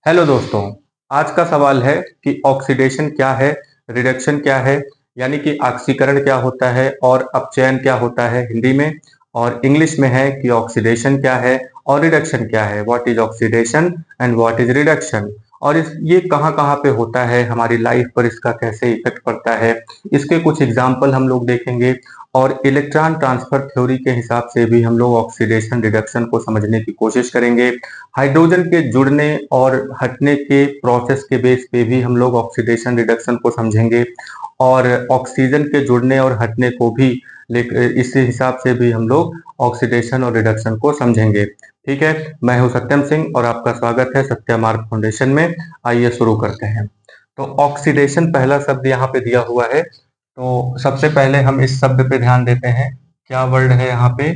Hello दोस्तों। आज का सवाल है कि ऑक्सीडेशन क्या है, रिडक्शन क्या है, यानी कि ऑक्सीकरण क्या होता है और अपचयन क्या होता है हिंदी में। और इंग्लिश में है कि ऑक्सीडेशन क्या है और रिडक्शन क्या है, what is oxidation and what is reduction. और ये कहाँ कहाँ पे होता है, हमारी लाइफ पर इसका कैसे इफेक्ट पड़ता है, इसके कुछ एग्जाम्पल हम लोग देखेंगे। और इलेक्ट्रॉन ट्रांसफर थ्योरी के हिसाब से भी हम लोग ऑक्सीडेशन रिडक्शन को समझने की कोशिश करेंगे। हाइड्रोजन के जुड़ने और हटने के प्रोसेस के बेस पे भी हम लोग ऑक्सीडेशन रिडक्शन को समझेंगे। और ऑक्सीजन के जुड़ने और हटने को भी इस हिसाब से भी हम लोग ऑक्सीडेशन और रिडक्शन को समझेंगे। ठीक है, मैं हूं सत्यम सिंह और आपका स्वागत है सत्य मार्ग फाउंडेशन में। आइए शुरू करते हैं। तो ऑक्सीडेशन पहला शब्द यहाँ पे दिया हुआ है। तो सबसे पहले हम इस शब्द पे ध्यान देते हैं। क्या वर्ड है यहाँ पे?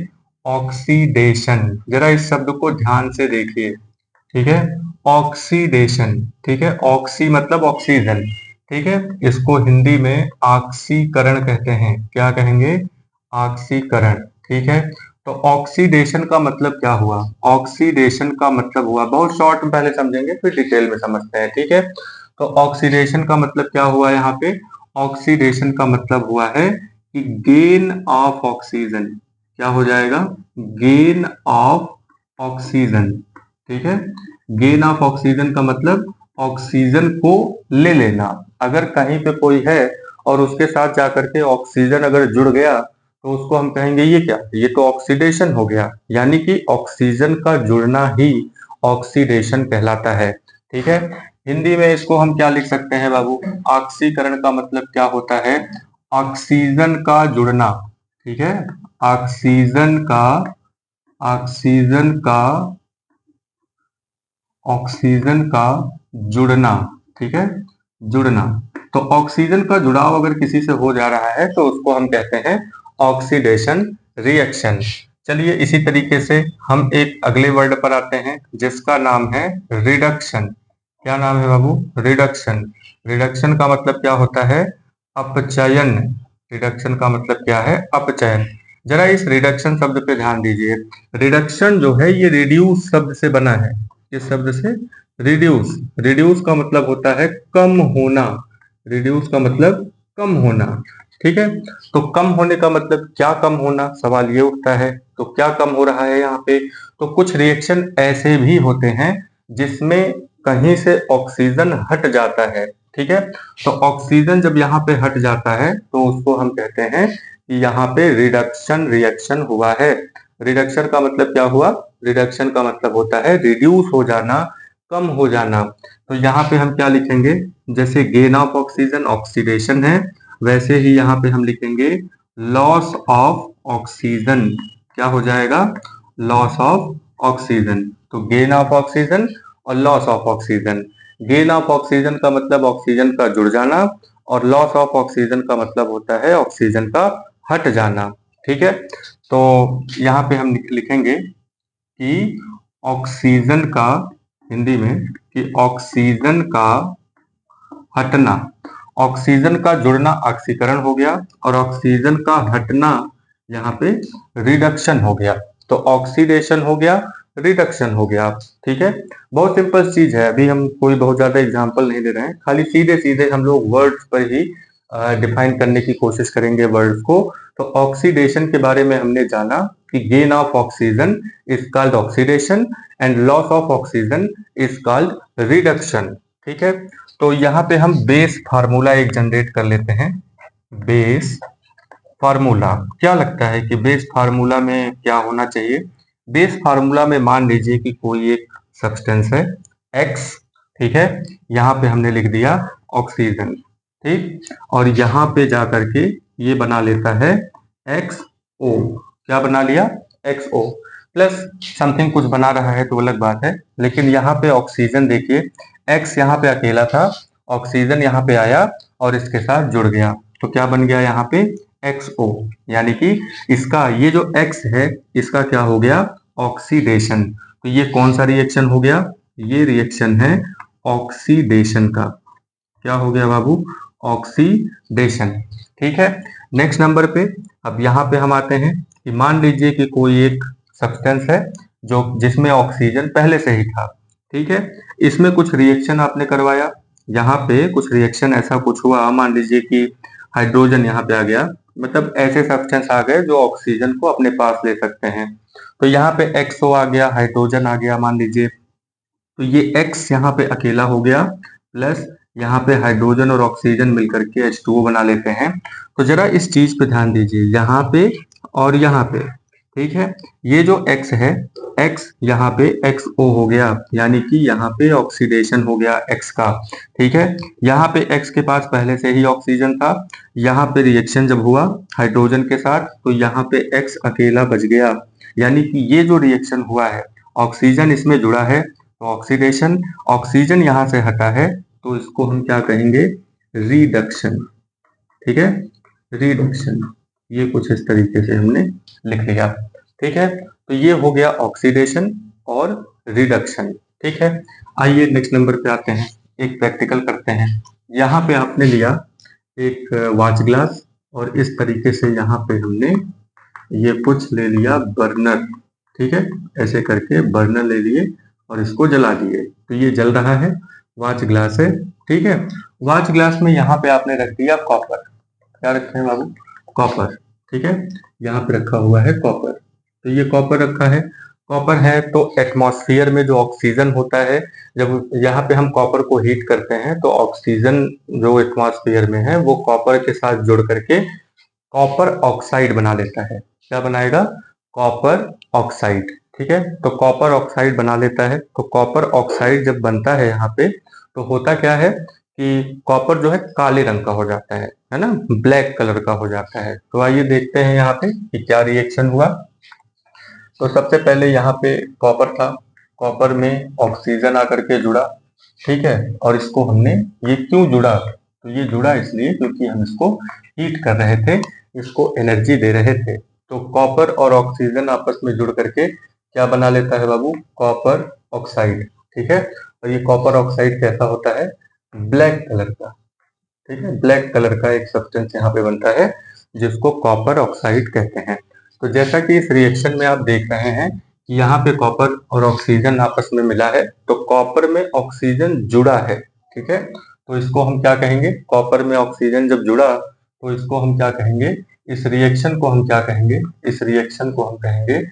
ऑक्सीडेशन। जरा इस शब्द को ध्यान से देखिए। ठीक है, ऑक्सीडेशन। ठीक है, ऑक्सी मतलब ऑक्सीजन। ठीक है, इसको हिंदी में ऑक्सीकरण कहते हैं। क्या कहेंगे? ऑक्सीकरण। ठीक है, तो ऑक्सीडेशन का मतलब क्या हुआ? ऑक्सीडेशन का मतलब हुआ, बहुत शॉर्ट में पहले समझेंगे फिर डिटेल में समझते हैं। ठीक है, तो ऑक्सीडेशन का मतलब क्या हुआ यहाँ पे? ऑक्सीडेशन का मतलब हुआ है कि गेन ऑफ ऑक्सीजन। क्या हो जाएगा? Gain of oxygen. ठीक है, गेन ऑफ ऑक्सीजन का मतलब ऑक्सीजन को ले लेना। अगर कहीं पे कोई है और उसके साथ जाकर के ऑक्सीजन अगर जुड़ गया तो उसको हम कहेंगे ये क्या? ये तो ऑक्सीडेशन हो गया। यानी कि ऑक्सीजन का जुड़ना ही ऑक्सीडेशन कहलाता है। ठीक है, हिंदी में इसको हम क्या लिख सकते हैं बाबू? ऑक्सीकरण का मतलब क्या होता है? ऑक्सीजन का जुड़ना। ठीक है, ऑक्सीजन का ऑक्सीजन का ऑक्सीजन का जुड़ना। ठीक है, जुड़ना। तो ऑक्सीजन का जुड़ाव अगर किसी से हो जा रहा है तो उसको हम कहते हैं ऑक्सीडेशन रिएक्शन। चलिए इसी तरीके से हम एक अगले वर्ड पर आते हैं जिसका नाम है रिडक्शन। क्या नाम है बाबू? रिडक्शन। रिडक्शन का मतलब क्या होता है? अपचयन। रिडक्शन का मतलब क्या है? अपचयन। जरा इस रिडक्शन शब्द पे ध्यान दीजिए। रिडक्शन जो है ये रिड्यूस शब्द से बना है। किस शब्द से? रिड्यूस। रिड्यूस का मतलब होता है कम होना। रिड्यूस का मतलब कम होना। ठीक है, तो कम होने का मतलब क्या कम होना, सवाल ये उठता है। तो क्या कम हो रहा है यहाँ पे? तो कुछ रिएक्शन ऐसे भी होते हैं जिसमें कहीं से ऑक्सीजन हट जाता है। ठीक है, तो ऑक्सीजन जब यहाँ पे हट जाता है तो उसको हम कहते हैं कि यहाँ पे रिडक्शन रिएक्शन हुआ है। रिडक्शन का मतलब क्या हुआ? रिडक्शन का मतलब होता है रिड्यूस हो जाना, कम हो जाना। तो यहाँ पे हम क्या लिखेंगे? जैसे गेन ऑफ ऑक्सीजन ऑक्सीडेशन है, वैसे ही यहाँ पे हम लिखेंगे लॉस ऑफ ऑक्सीजन। क्या हो जाएगा? Loss of oxygen. तो गेन ऑफ ऑक्सीजन और loss of oxygen. Gain of oxygen का मतलब ऑक्सीजन का जुड़ जाना और लॉस ऑफ ऑक्सीजन का मतलब होता है ऑक्सीजन का हट जाना। ठीक है, तो यहाँ पे हम लिखेंगे कि ऑक्सीजन का, हिंदी में, कि ऑक्सीजन का हटना। ऑक्सीजन का जुड़ना ऑक्सीकरण हो गया और ऑक्सीजन का हटना यहाँ पे रिडक्शन हो गया। तो ऑक्सीडेशन हो गया, रिडक्शन हो गया। ठीक है, बहुत सिंपल चीज है। अभी हम कोई बहुत ज्यादा एग्जांपल नहीं दे रहे हैं, खाली सीधे सीधे हम लोग वर्ड्स पर ही डिफाइन करने की कोशिश करेंगे वर्ड्स को। तो ऑक्सीडेशन के बारे में हमने जाना कि gain of oxygen is called oxidation and loss of oxygen is called reduction. ठीक है, तो यहाँ पे हम बेस फार्मूला एक जनरेट कर लेते हैं। Base formula. क्या लगता है कि बेस फार्मूला में क्या होना चाहिए? बेस फार्मूला में मान लीजिए कि कोई एक सब्सटेंस है X। ठीक है, यहाँ पे हमने लिख दिया ऑक्सीजन। ठीक, और यहाँ पे जा करके ये बना लेता है XO। क्या बना लिया? XO प्लस समथिंग कुछ बना रहा है तो अलग बात है, लेकिन यहाँ पे ऑक्सीजन देखिए, X यहाँ पे अकेला था, ऑक्सीजन यहाँ पे आया और इसके साथ जुड़ गया। तो क्या बन गया यहाँ पे? XO। यानी कि इसका ये जो X है इसका क्या हो गया? ऑक्सीडेशन। तो ये कौन सा रिएक्शन हो गया? ये रिएक्शन है ऑक्सीडेशन का। क्या हो गया बाबू? ऑक्सीडेशन। ठीक है, नेक्स्ट नंबर पे अब यहाँ पे हम आते हैं कि मान लीजिए कि कोई एक सब्सटेंस है जो जिसमें ऑक्सीजन पहले से ही था। ठीक है। इसमें कुछ रिएक्शन आपने करवाया, यहाँ पे कुछ रिएक्शन ऐसा कुछ हुआ, मान लीजिए कि हाइड्रोजन यहाँ पे आ गया, मतलब ऐसे सब्सटेंस आ गए जो ऑक्सीजन को अपने पास ले सकते हैं। तो यहाँ पे एक्सओ आ गया, हाइड्रोजन आ गया मान लीजिए, तो ये एक्स यहाँ पे अकेला हो गया, प्लस यहाँ पे हाइड्रोजन और ऑक्सीजन मिलकर के H2O बना लेते हैं। तो जरा इस चीज पे ध्यान दीजिए, यहाँ पे और यहाँ पे, ठीक है। ये जो X है, X यहाँ पे XO हो गया, यानी कि यहाँ पे ऑक्सीडेशन हो गया X का, ठीक है। यहाँ पे X के पास पहले से ही ऑक्सीजन था, यहाँ पे रिएक्शन जब हुआ हाइड्रोजन के साथ तो यहाँ पे X अकेला बच गया, यानी कि ये जो रिएक्शन हुआ है, ऑक्सीजन इसमें जुड़ा है तो ऑक्सीडेशन, ऑक्सीजन यहाँ से हटा है तो इसको हम क्या कहेंगे, रिडक्शन, ठीक है, रिडक्शन। ये कुछ इस तरीके से हमने लिख लिया, ठीक है। तो ये हो गया ऑक्सीडेशन और रिडक्शन, ठीक है। आइए नेक्स्ट नंबर पे आते हैं, एक प्रैक्टिकल करते हैं। यहाँ पे आपने लिया एक वॉच ग्लास और इस तरीके से यहाँ पे हमने ये कुछ ले लिया बर्नर, ठीक है, ऐसे करके बर्नर ले लिए और इसको जला दिए, तो ये जल रहा है, वॉच ग्लास है, ठीक है। वॉच ग्लास में यहाँ पे आपने रख दिया कॉपर, क्या रखे हैं बाबू, कॉपर, ठीक है, यहाँ पे रखा हुआ है कॉपर। तो ये कॉपर रखा है, कॉपर है तो एटमॉस्फेयर में जो ऑक्सीजन होता है, जब यहाँ पे हम कॉपर को हीट करते हैं तो ऑक्सीजन जो एटमॉस्फेयर में है वो कॉपर के साथ जुड़ करके कॉपर ऑक्साइड बना लेता है। क्या बनाएगा, कॉपर ऑक्साइड, ठीक है। तो कॉपर ऑक्साइड बना लेता है, तो कॉपर ऑक्साइड जब बनता है यहाँ पे तो होता क्या है कि कॉपर जो है काले रंग का हो जाता है ना, ब्लैक कलर का हो जाता है। तो आइए देखते हैं यहाँ पे कि क्या रिएक्शन हुआ। तो सबसे पहले यहाँ पे कॉपर था, कॉपर में ऑक्सीजन आकर के जुड़ा, ठीक है, और इसको हमने, ये क्यों जुड़ा, तो ये जुड़ा इसलिए क्योंकि हम इसको हीट कर रहे थे, इसको एनर्जी दे रहे थे। तो कॉपर और ऑक्सीजन आपस में जुड़ करके क्या बना लेता है बाबू, कॉपर ऑक्साइड, ठीक है। और ये कॉपर ऑक्साइड कैसा होता है, ब्लैक कलर का, ठीक है, ब्लैक कलर का एक सब्सटेंस यहाँ पे बनता है जिसको कॉपर ऑक्साइड कहते हैं। तो जैसा कि इस रिएक्शन में आप देख रहे हैं कि यहाँ पे कॉपर और ऑक्सीजन आपस में मिला है, तो कॉपर में ऑक्सीजन जुड़ा है, ठीक है। तो इसको हम क्या कहेंगे, कॉपर में ऑक्सीजन जब जुड़ा तो इसको हम क्या कहेंगे, इस रिएक्शन को हम क्या कहेंगे, इस रिएक्शन को हम कहेंगे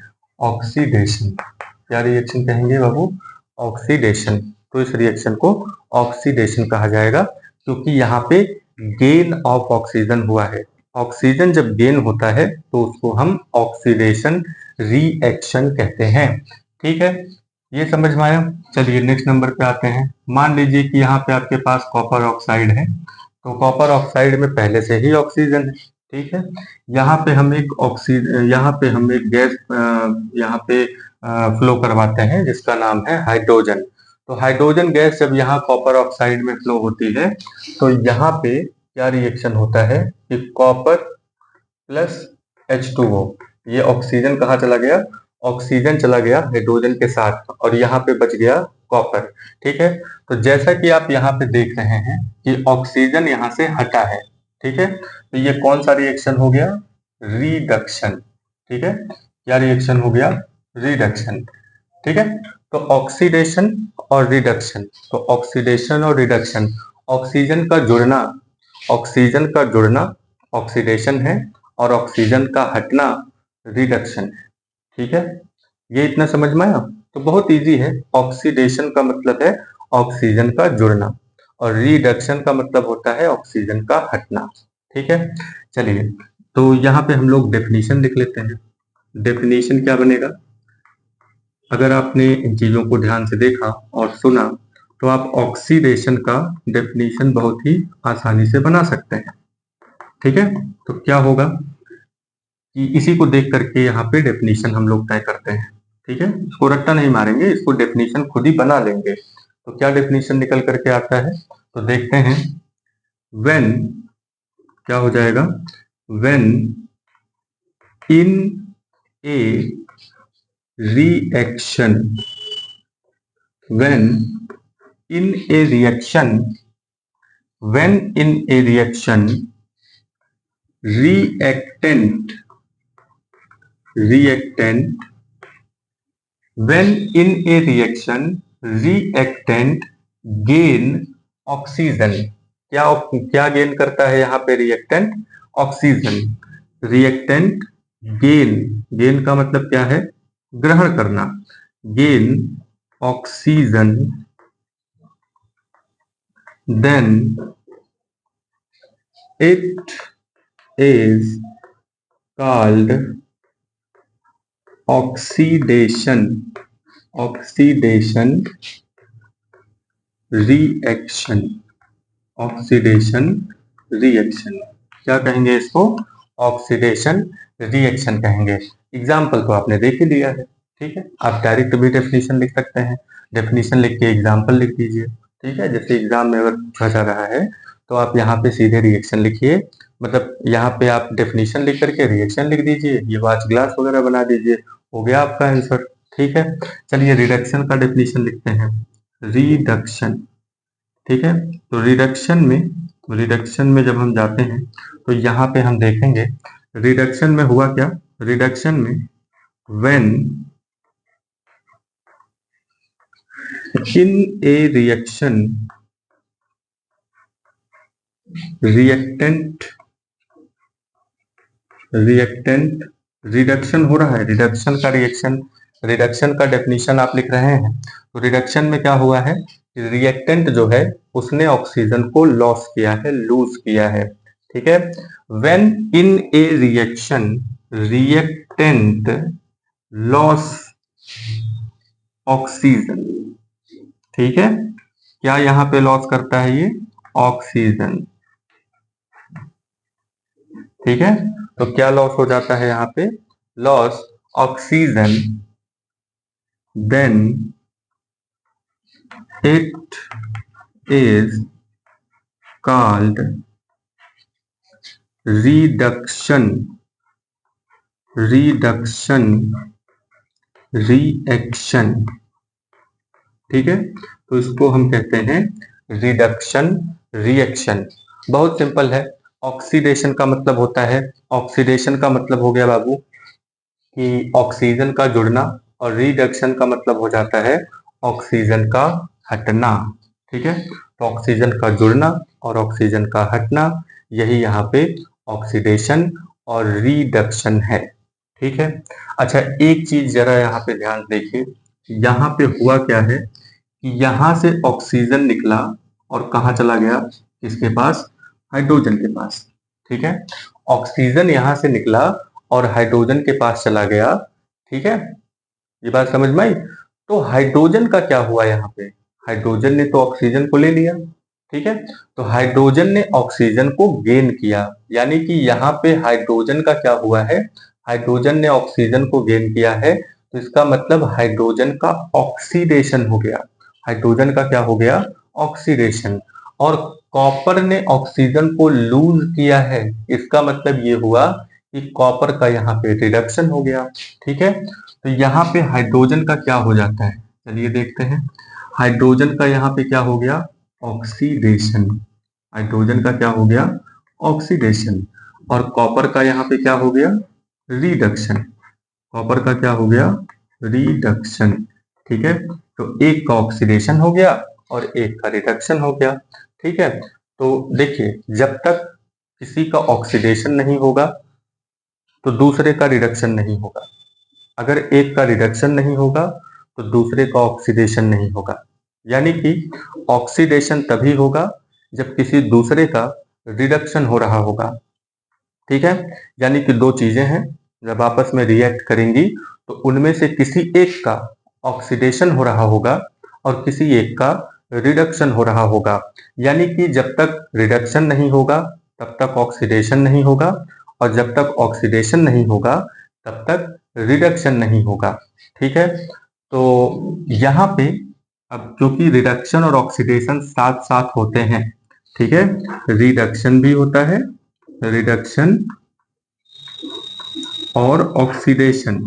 ऑक्सीडेशन। क्या रिएक्शन कहेंगे बाबू, ऑक्सीडेशन। तो इस रिएक्शन को ऑक्सीडेशन कहा जाएगा क्योंकि यहाँ पे गेन ऑफ ऑक्सीजन हुआ है। ऑक्सीजन जब गेन होता है तो उसको हम ऑक्सीडेशन रिएक्शन कहते हैं, ठीक है। ये समझ में आया। चलिए नेक्स्ट नंबर पे आते हैं। मान लीजिए कि यहाँ पे आपके पास कॉपर ऑक्साइड है, तो कॉपर ऑक्साइड में पहले से ही ऑक्सीजन है, ठीक है। यहाँ पे हम एक यहाँ पे हम एक गैस यहाँ पे फ्लो करवाते हैं जिसका नाम है हाइड्रोजन। तो हाइड्रोजन गैस जब यहाँ कॉपर ऑक्साइड में फ्लो होती है तो यहाँ पे क्या रिएक्शन होता है कि कॉपर प्लस H2O, ये ऑक्सीजन कहाँ चला गया, ऑक्सीजन चला गया हाइड्रोजन के साथ और यहाँ पे बच गया कॉपर, ठीक है। तो जैसा कि आप यहाँ पे देख रहे हैं कि ऑक्सीजन यहाँ से हटा है, ठीक है, तो ये कौन सा रिएक्शन हो गया, रिडक्शन, ठीक है। क्या रिएक्शन हो गया, रिडक्शन, ठीक है। तो ऑक्सीडेशन और रिडक्शन, तो ऑक्सीडेशन और रिडक्शन, ऑक्सीजन का जुड़ना, ऑक्सीजन का जुड़ना ऑक्सीडेशन है और ऑक्सीजन का हटना रिडक्शन है, ठीक है। ये इतना समझ में आया। तो बहुत इजी है, ऑक्सीडेशन का मतलब है ऑक्सीजन का जुड़ना और रिडक्शन का मतलब होता है ऑक्सीजन का हटना, ठीक है। चलिए तो यहाँ पे हम लोग डेफिनेशन लिख लेते हैं। डेफिनेशन क्या बनेगा, अगर आपने इन चीजों को ध्यान से देखा और सुना तो आप ऑक्सीडेशन का डेफिनेशन बहुत ही आसानी से बना सकते हैं, ठीक है। तो क्या होगा कि इसी को देख करके यहाँ पे डेफिनेशन हम लोग तय करते हैं, ठीक है। इसको रट्टा नहीं मारेंगे, इसको डेफिनेशन खुद ही बना लेंगे। तो क्या डेफिनेशन निकल करके आता है, तो देखते हैं। व्हेन, क्या हो जाएगा, when in A reaction, when in a reaction, when in a reaction reactant, reactant, when in a reaction reactant gain oxygen. क्या क्या गेन करता है यहाँ पे reactant? Oxygen. Reactant gain, gain का मतलब क्या है? ग्रहण करना। Gain oxygen then it is called oxidation, oxidation reaction, oxidation reaction. क्या कहेंगे इसको? ऑक्सीडेशन रिएक्शन कहेंगे। एग्जाम्पल तो आपने देख ही लिया है, ठीक है। आप डायरेक्ट भी डेफिनेशन लिख सकते हैं, डेफिनेशन लिख के एग्जाम्पल लिख दीजिए, ठीक है। जैसे एग्जाम में अगर पूछा जा रहा है तो आप यहाँ पे सीधे रिएक्शन लिखिए, मतलब यहाँ पे आप डेफिनेशन लिख करके रिएक्शन लिख दीजिए, ये वाच ग्लास वगैरह बना दीजिए, हो गया आपका आंसर, ठीक है। चलिए रिडक्शन का डेफिनेशन लिखते हैं। रिडक्शन, ठीक है। तो रिडक्शन में जब हम जाते हैं तो यहाँ पे हम देखेंगे रिडक्शन में हुआ क्या। रिडक्शन में when in A reaction reactant reduction हो रहा है, रिडक्शन का रिएक्शन, रिडक्शन का डेफिनेशन आप लिख रहे हैं। तो रिडक्शन में क्या हुआ है? रिएक्टेंट जो है उसने ऑक्सीजन को लॉस किया है, लूज किया है, ठीक है। When in A reaction reactant loss oxygen, ठीक है। क्या यहाँ पे लॉस करता है ये? ऑक्सीजन, ठीक है। तो क्या लॉस हो जाता है यहाँ पे? Loss oxygen then it is called reduction, reduction reaction, ठीक है। तो इसको हम कहते हैं रिडक्शन रिएक्शन। बहुत सिंपल है। ऑक्सीडेशन का मतलब होता है, ऑक्सीडेशन का मतलब हो गया बाबू कि ऑक्सीजन का जुड़ना, और रिडक्शन का मतलब हो जाता है ऑक्सीजन का हटना, ठीक है। तो ऑक्सीजन का जुड़ना और ऑक्सीजन का हटना, यही यहाँ पे ऑक्सीडेशन और रिडक्शन है, ठीक है। अच्छा एक चीज जरा यहाँ पे ध्यान देखिए, यहाँ पे हुआ क्या है कि यहाँ से ऑक्सीजन निकला और कहाँ चला गया? किसके पास? हाइड्रोजन के पास, ठीक है। ऑक्सीजन यहाँ से निकला और हाइड्रोजन के पास चला गया, ठीक है। ये बात समझ में आई? तो हाइड्रोजन का क्या हुआ यहाँ पे? हाइड्रोजन ने तो ऑक्सीजन को ले लिया, ठीक है। तो हाइड्रोजन ने ऑक्सीजन को गेन किया, यानी कि यहाँ पे हाइड्रोजन का क्या हुआ है? हाइड्रोजन ने ऑक्सीजन को गेन किया है, तो इसका मतलब हाइड्रोजन का ऑक्सीडेशन हो गया। हाइड्रोजन का क्या हो गया? ऑक्सीडेशन। और कॉपर ने ऑक्सीजन को लूज किया है, इसका मतलब ये हुआ कि कॉपर का यहाँ पे रिडक्शन हो गया, ठीक है। तो यहाँ पे हाइड्रोजन का क्या हो जाता है? चलिए देखते हैं। हाइड्रोजन का यहाँ पे क्या हो गया? ऑक्सीडेशन। हाइड्रोजन का क्या हो गया? ऑक्सीडेशन। और कॉपर का यहाँ पे क्या हो गया? रिडक्शन। कॉपर का क्या हो गया? रिडक्शन, ठीक है। तो एक का ऑक्सीडेशन हो गया और एक का रिडक्शन हो गया, ठीक है। तो देखिए जब तक किसी का ऑक्सीडेशन नहीं होगा तो दूसरे का रिडक्शन नहीं होगा, अगर एक का रिडक्शन नहीं होगा तो दूसरे का ऑक्सीडेशन नहीं होगा। यानी कि ऑक्सीडेशन तभी होगा जब किसी दूसरे का रिडक्शन हो रहा होगा, ठीक है। यानी कि दो चीजें हैं, जब आपस में रिएक्ट करेंगी तो उनमें से किसी एक का ऑक्सीडेशन हो रहा होगा और किसी एक का रिडक्शन हो रहा होगा। यानी कि जब तक रिडक्शन नहीं होगा तब तक ऑक्सीडेशन नहीं होगा, और जब तक ऑक्सीडेशन नहीं होगा तब तक रिडक्शन नहीं होगा, ठीक है। तो यहाँ पे अब क्योंकि रिडक्शन और ऑक्सीडेशन साथ साथ होते हैं, ठीक है, रिडक्शन भी होता है, रिडक्शन और ऑक्सीडेशन,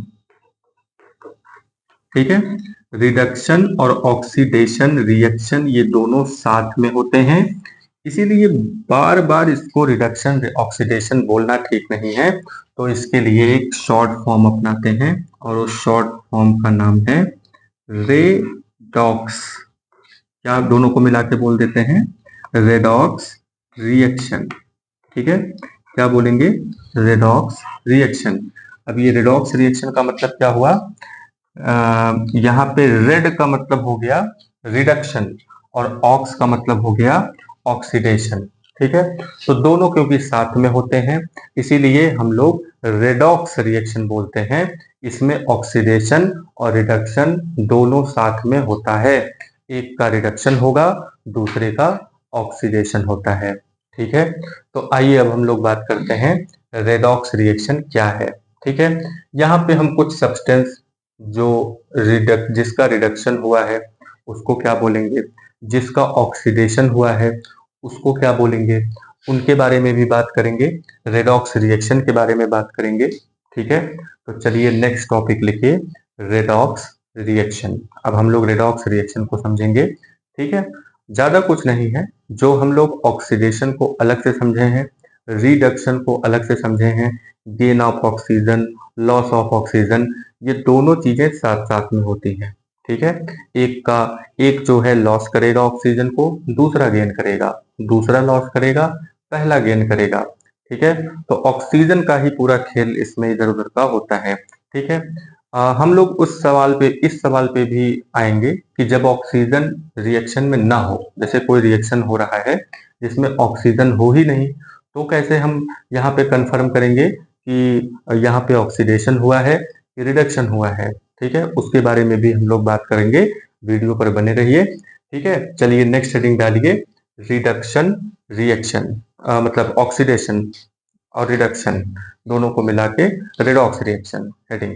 ठीक है। रिडक्शन और ऑक्सीडेशन रिएक्शन ये दोनों साथ में होते हैं, इसीलिए बार बार इसको रिडक्शन ऑक्सीडेशन बोलना ठीक नहीं है। तो इसके लिए एक शॉर्ट फॉर्म अपनाते हैं और उस शॉर्ट फॉर्म का नाम है रेडॉक्स, क्या दोनों को मिला के बोल देते हैं, रेडॉक्स रिएक्शन। ठीक है, क्या बोलेंगे, रेडॉक्स रिएक्शन। अब ये रेडॉक्स रिएक्शन का मतलब क्या हुआ, यहाँ पे रेड का मतलब हो गया रिडक्शन और ऑक्स का मतलब हो गया ऑक्सीडेशन। ठीक है, तो दोनों क्योंकि साथ में होते हैं इसीलिए हम लोग रेडॉक्स रिएक्शन बोलते हैं। इसमें ऑक्सीडेशन और रिडक्शन दोनों साथ में होता है, एक का रिडक्शन होगा दूसरे का ऑक्सीडेशन होता है। ठीक है, तो आइए अब हम लोग बात करते हैं रेडॉक्स रिएक्शन क्या है। ठीक है, यहाँ पे हम कुछ सब्सटेंस जो जिसका रिडक्शन हुआ है उसको क्या बोलेंगे, जिसका ऑक्सीडेशन हुआ है उसको क्या बोलेंगे, उनके बारे में भी बात करेंगे, रेडॉक्स रिएक्शन के बारे में बात करेंगे। ठीक है, तो चलिए नेक्स्ट टॉपिक लिखिए, रेडॉक्स रिएक्शन। अब हम लोग रेडॉक्स रिएक्शन को समझेंगे। ठीक है, ज्यादा कुछ नहीं है, जो हम लोग ऑक्सीडेशन को अलग से समझे हैं, रिडक्शन को अलग से समझे हैं, gain of oxygen, loss of oxygen, ये दोनों चीजें साथ साथ में होती हैं। ठीक है, एक जो है लॉस करेगा ऑक्सीजन को, दूसरा गेन करेगा, दूसरा लॉस करेगा, पहला गेन करेगा। ठीक है, तो ऑक्सीजन का ही पूरा खेल इसमें इधर उधर का होता है। ठीक है, हम लोग इस सवाल पे भी आएंगे कि जब ऑक्सीजन रिएक्शन में ना हो, जैसे कोई रिएक्शन हो रहा है जिसमें ऑक्सीजन हो ही नहीं, तो कैसे हम यहाँ पे कंफर्म करेंगे कि यहाँ पे ऑक्सीडेशन हुआ है कि रिडक्शन हुआ है। ठीक है, उसके बारे में भी हम लोग बात करेंगे, वीडियो पर बने रहिए। ठीक है, चलिए नेक्स्ट हेडिंग डालिए, रिडक्शन रिएक्शन, मतलब ऑक्सीडेशन और रिडक्शन दोनों को मिला के रेडॉक्स रिएक्शन हेडिंग।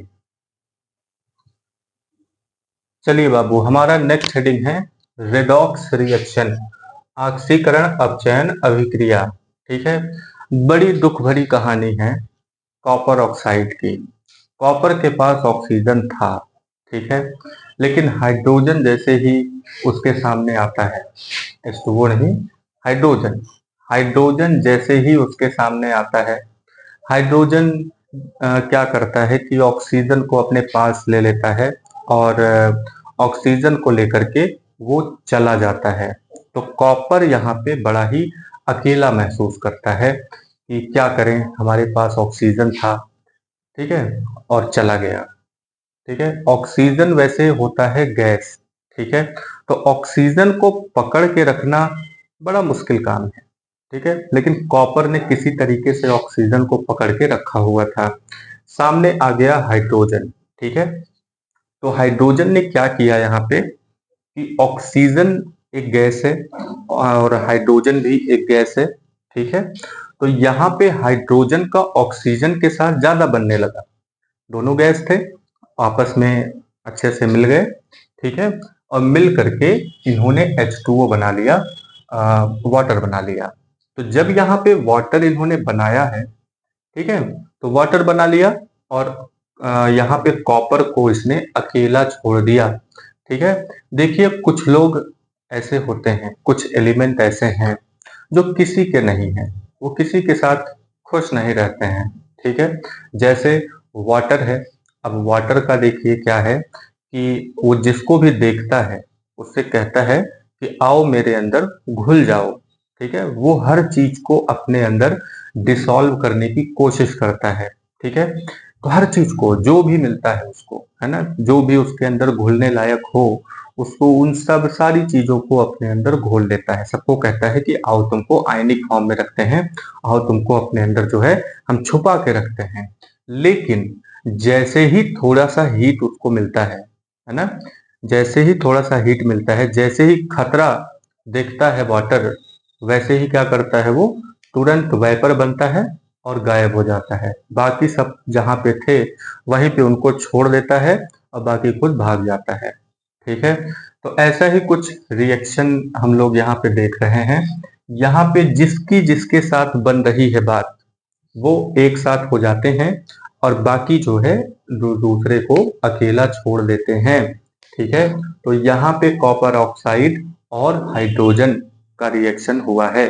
चलिए बाबू, हमारा नेक्स्ट हेडिंग है रेडॉक्स रिएक्शन, ऑक्सीकरण अपचयन अभिक्रिया। ठीक है, बड़ी दुख भरी कहानी है कॉपर ऑक्साइड की। कॉपर के पास ऑक्सीजन था, ठीक है, लेकिन हाइड्रोजन जैसे ही उसके सामने आता है, H2O नहीं, हाइड्रोजन, हाइड्रोजन जैसे ही उसके सामने आता है, हाइड्रोजन क्या करता है कि ऑक्सीजन को अपने पास ले लेता है और ऑक्सीजन को लेकर के वो चला जाता है। तो कॉपर यहाँ पे बड़ा ही अकेला महसूस करता है कि क्या करें, हमारे पास ऑक्सीजन था, ठीक है, और चला गया। ठीक है, ऑक्सीजन वैसे होता है गैस, ठीक है, तो ऑक्सीजन को पकड़ के रखना बड़ा मुश्किल काम है। ठीक है, लेकिन कॉपर ने किसी तरीके से ऑक्सीजन को पकड़ के रखा हुआ था। सामने आ गया हाइड्रोजन। ठीक है, तो हाइड्रोजन ने क्या किया यहाँ पे कि ऑक्सीजन एक गैस है और हाइड्रोजन भी एक गैस है। ठीक है, तो यहाँ पे हाइड्रोजन का ऑक्सीजन के साथ ज्यादा बनने लगा, दोनों गैस थे, आपस में अच्छे से मिल गए। ठीक है, और मिल करके इन्होंने H2O बना लिया, वाटर बना लिया। तो जब यहाँ पे वाटर इन्होंने बनाया है, ठीक है, तो वाटर बना लिया और यहाँ पे कॉपर को इसने अकेला छोड़ दिया। ठीक है, देखिए कुछ लोग ऐसे होते हैं, कुछ एलिमेंट ऐसे हैं जो किसी के नहीं हैं, वो किसी के साथ खुश नहीं रहते हैं। ठीक है, जैसे वाटर है। अब वाटर का देखिए क्या है कि वो जिसको भी देखता है उससे कहता है कि आओ मेरे अंदर घुल जाओ। ठीक है, वो हर चीज को अपने अंदर डिसॉल्व करने की कोशिश करता है। ठीक है, तो हर चीज को जो भी मिलता है उसको, है ना, जो भी उसके अंदर घुलने लायक हो उसको, उन सब सारी चीजों को अपने अंदर घोल लेता है, सबको कहता है कि आओ तुमको आयनिक फॉर्म में रखते हैं, आओ तुमको अपने अंदर जो है हम छुपा के रखते हैं। लेकिन जैसे ही थोड़ा सा हीट उसको मिलता है ना, जैसे ही थोड़ा सा हीट मिलता है, जैसे ही खतरा देखता है वाटर, वैसे ही क्या करता है वो, तुरंत वेपर बनता है और गायब हो जाता है। बाकी सब जहां पे थे वहीं पे उनको छोड़ देता है और बाकी खुद भाग जाता है। ठीक है, तो ऐसा ही कुछ रिएक्शन हम लोग यहाँ पे देख रहे हैं। यहाँ पे जिसकी जिसके साथ बन रही है बात, वो एक साथ हो जाते हैं और बाकी जो है दूसरे को अकेला छोड़ देते हैं। ठीक है, तो यहाँ पे कॉपर ऑक्साइड और हाइड्रोजन का रिएक्शन हुआ है।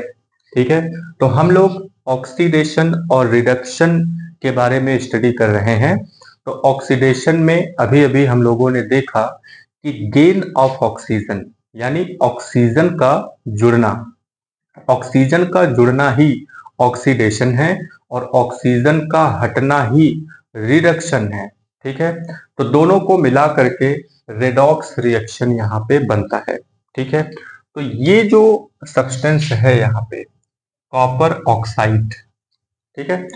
ठीक है, तो हम लोग ऑक्सीडेशन और रिडक्शन के बारे में स्टडी कर रहे हैं। तो ऑक्सीडेशन में अभी अभी हम लोगों ने देखा कि गेन ऑफ ऑक्सीजन, यानी ऑक्सीजन का जुड़ना, ऑक्सीजन का जुड़ना ही ऑक्सीडेशन है और ऑक्सीजन का हटना ही रिडक्शन है। ठीक है, तो दोनों को मिला करके रेडॉक्स रिएक्शन यहाँ पे बनता है। ठीक है, तो ये जो सब्सटेंस है यहाँ पे कॉपर ऑक्साइड, ठीक है,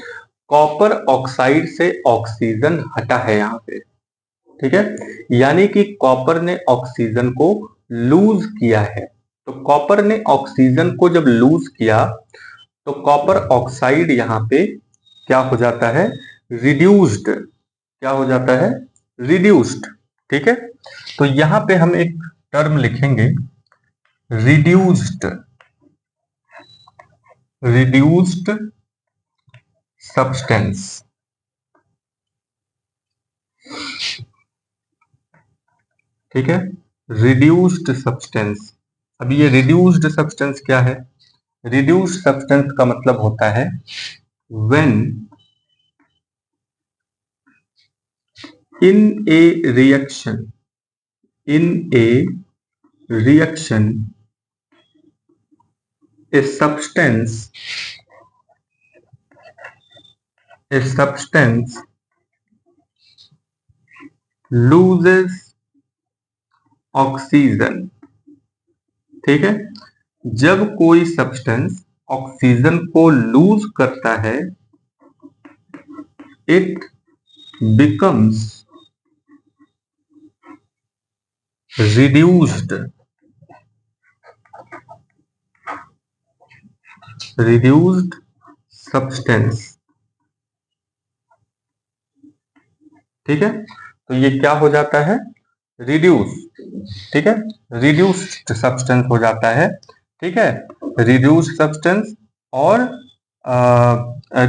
कॉपर ऑक्साइड से ऑक्सीजन हटा है यहाँ पे। ठीक है, यानी कि कॉपर ने ऑक्सीजन को लूज किया है। तो कॉपर ने ऑक्सीजन को जब लूज किया तो कॉपर ऑक्साइड यहाँ पे क्या हो जाता है, रिड्यूस्ड, क्या हो जाता है, रिड्यूस्ड। ठीक है, तो यहां पे हम एक टर्म लिखेंगे, रिड्यूस्ड, रिड्यूस्ड सब्सटेंस। ठीक है, रिड्यूस्ड सब्सटेंस। अब ये रिड्यूस्ड सब्सटेंस क्या है, रिड्यूस्ड सब्सटेंस का मतलब होता है when in a reaction, in a reaction, a substance, a substance loses oxygen। ठीक है, जब कोई सब्सटेंस ऑक्सीजन को लूज करता है, it becomes reduced, reduced substance. ठीक है, तो ये क्या हो जाता है, रिड्यूस। ठीक है, रिड्यूस्ड सब्सटेंस हो जाता है। ठीक है, रिड्यूस्ड सब्सटेंस और